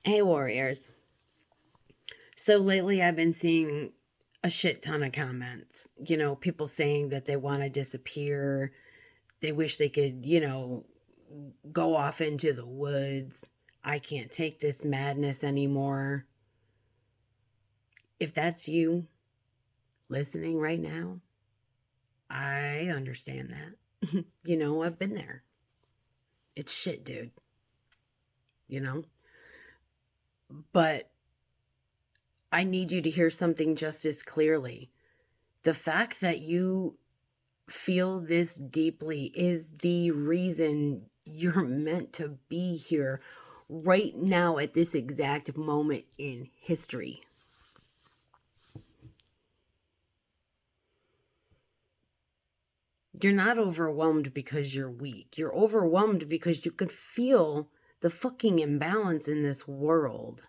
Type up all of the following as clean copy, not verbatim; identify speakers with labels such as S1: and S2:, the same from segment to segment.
S1: Hey, warriors. So lately I've been seeing a shit ton of comments. People saying that they want to disappear. They wish they could, go off into the woods. I can't take this madness anymore. If that's you listening right now, I understand that. I've been there. It's shit, dude. You know? But I need you to hear something just as clearly. The fact that you feel this deeply is the reason you're meant to be here right now at this exact moment in history. You're not overwhelmed because you're weak. You're overwhelmed because you can feel the fucking imbalance in this world.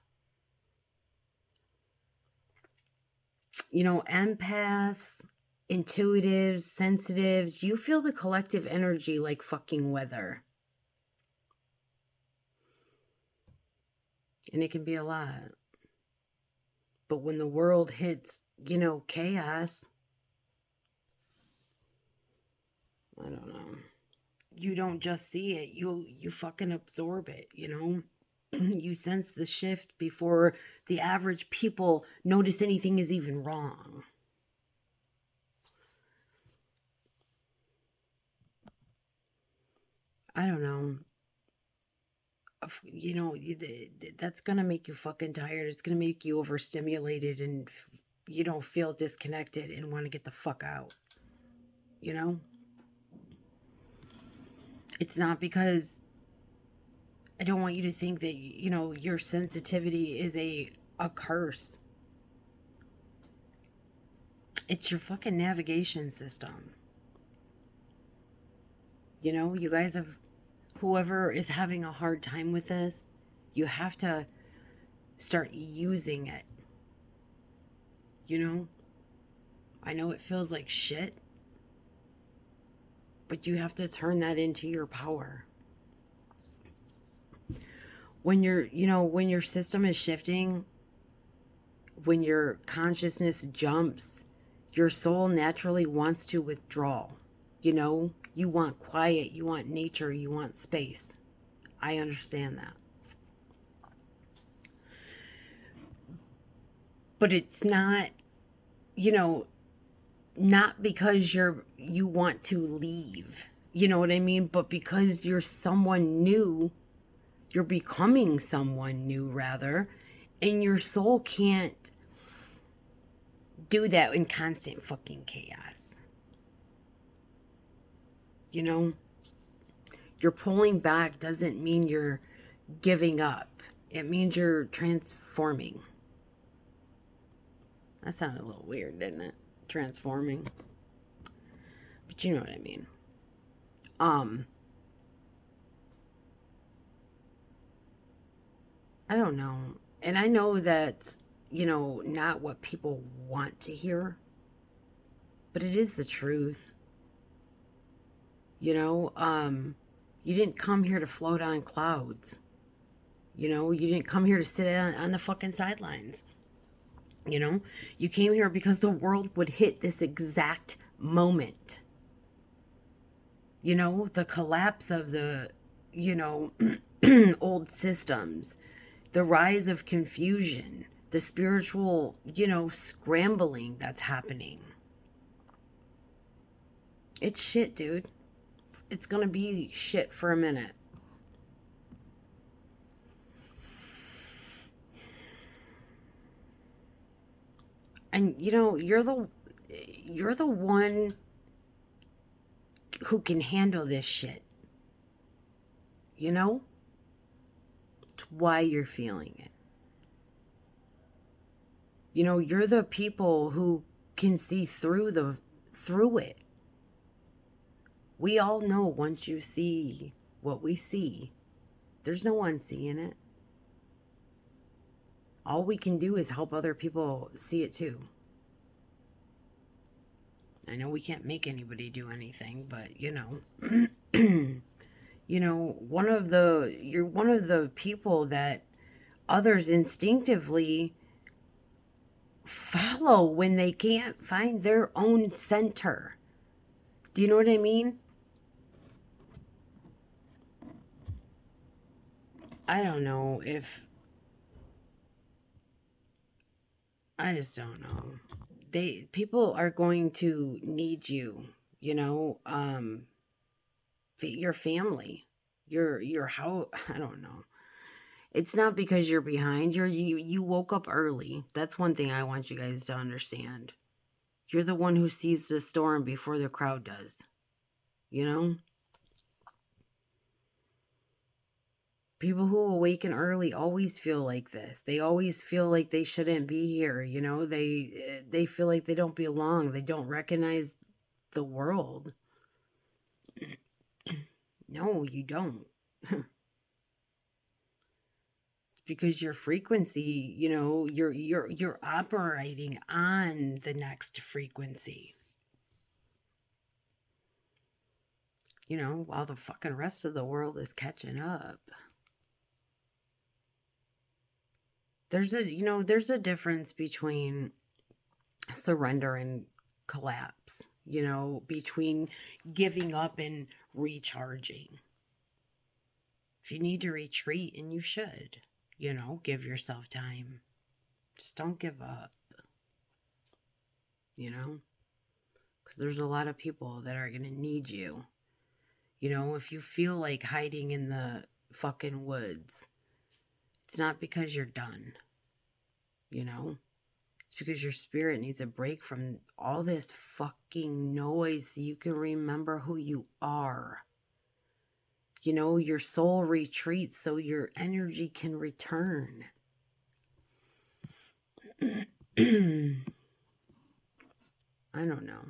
S1: Empaths, intuitives, sensitives, you feel the collective energy like fucking weather. And it can be a lot. But when the world hits, chaos, I don't know. You don't just see it, you fucking absorb it, You sense the shift before the average people notice anything is even wrong. I don't know. That's gonna make you fucking tired. It's gonna make you overstimulated and you don't feel disconnected and want to get the fuck out. You know? It's not because I don't want you to think that, your sensitivity is a curse. It's your fucking navigation system. You guys have, whoever is having a hard time with this, you have to start using it. I know it feels like shit, but you have to turn that into your power. When when your system is shifting, when your consciousness jumps, your soul naturally wants to withdraw. You want quiet, you want nature, you want space. I understand that. But it's not, not because you want to leave. You know what I mean? But because you're someone new, you're becoming someone new rather, and your soul can't do that in constant fucking chaos. You're pulling back doesn't mean you're giving up. It means you're transforming. That sounded a little weird, didn't it? Transforming. But you know what I mean. I don't know. And I know that's, not what people want to hear. But it is the truth. You didn't come here to float on clouds. You didn't come here to sit on the fucking sidelines. You came here because the world would hit this exact moment. The collapse of the, old systems, the rise of confusion, the spiritual, scrambling that's happening. It's shit, dude. It's gonna be shit for a minute. And you're the one who can handle this shit. It's why you're feeling it. You're the people who can see through it. We all know once you see what we see, there's no one seeing it. All we can do is help other people see it too. I know we can't make anybody do anything, but you're one of the people that others instinctively follow when they can't find their own center. Do you know what I mean? I don't know if I just don't know. People are going to need you, you know, your family, your how I don't know. It's not because you're behind. You woke up early. That's one thing I want you guys to understand. You're the one who sees the storm before the crowd does. You know? People who awaken early always feel like this. They always feel like they shouldn't be here, you know? They feel like they don't belong. They don't recognize the world. No, you don't. It's because your frequency, you know, you're operating on the next frequency. You know, while the fucking rest of the world is catching up. There's a difference between surrender and collapse, you know, between giving up and recharging. If you need to retreat, and you should, you know, give yourself time. Just don't give up, you know, because there's a lot of people that are going to need you. You know, if you feel like hiding in the fucking woods, it's not because you're done, you know? It's because your spirit needs a break from all this fucking noise so you can remember who you are. You know, your soul retreats so your energy can return. I don't know.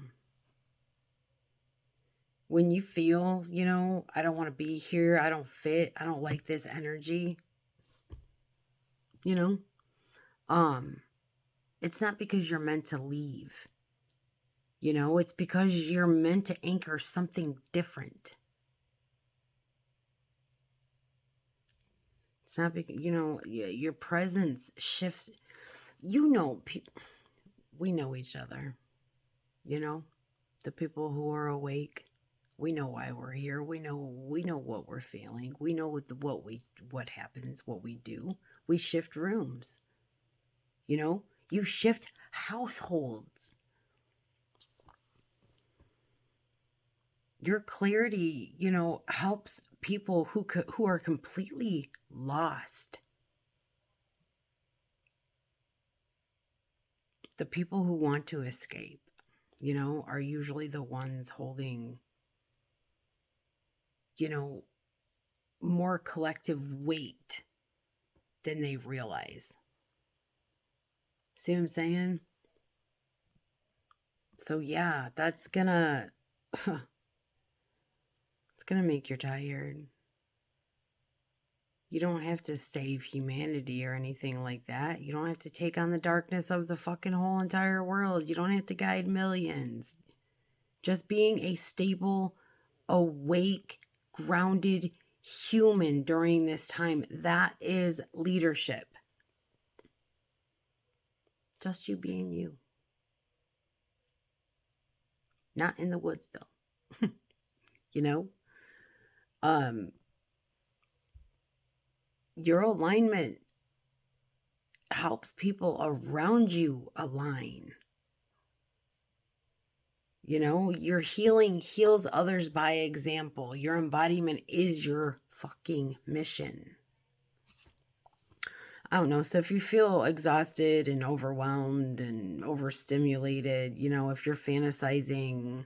S1: When you feel, you know, I don't want to be here, I don't fit, I don't like this energy, you know, it's not because you're meant to leave. You know, it's because you're meant to anchor something different. It's not because, you know, your presence shifts. You know, we know each other, you know, the people who are awake. We know why we're here. We know what we're feeling. We know what happens, what we do. We shift rooms. You know, you shift households. Your clarity, you know, helps people who are completely lost. The people who want to escape, you know, are usually the ones holding, you know, more collective weight than they realize. See what I'm saying? So yeah, that's gonna it's gonna make you tired. You don't have to save humanity or anything like that. You don't have to take on the darkness of the fucking whole entire world. You don't have to guide millions. Just being a stable, awake, grounded human during this time, that is leadership. Just you being you. Not in the woods though. You know? Your alignment helps people around you align. You know, your healing heals others by example. Your embodiment is your fucking mission. I don't know. So if you feel exhausted and overwhelmed and overstimulated, you know, if you're fantasizing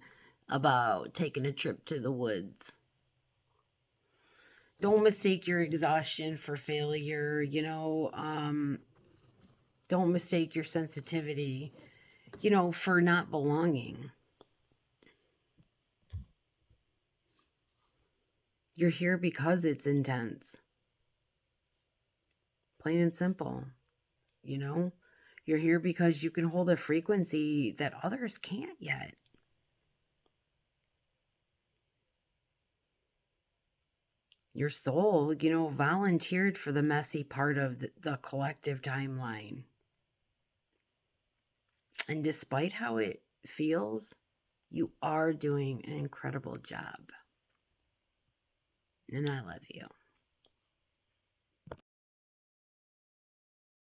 S1: about taking a trip to the woods, don't mistake your exhaustion for failure, you know, don't mistake your sensitivity, you know, for not belonging. You're here because it's intense. Plain and simple, you know? You're here because you can hold a frequency that others can't yet. Your soul, volunteered for the messy part of the collective timeline. And despite how it feels, you are doing an incredible job. And I love you.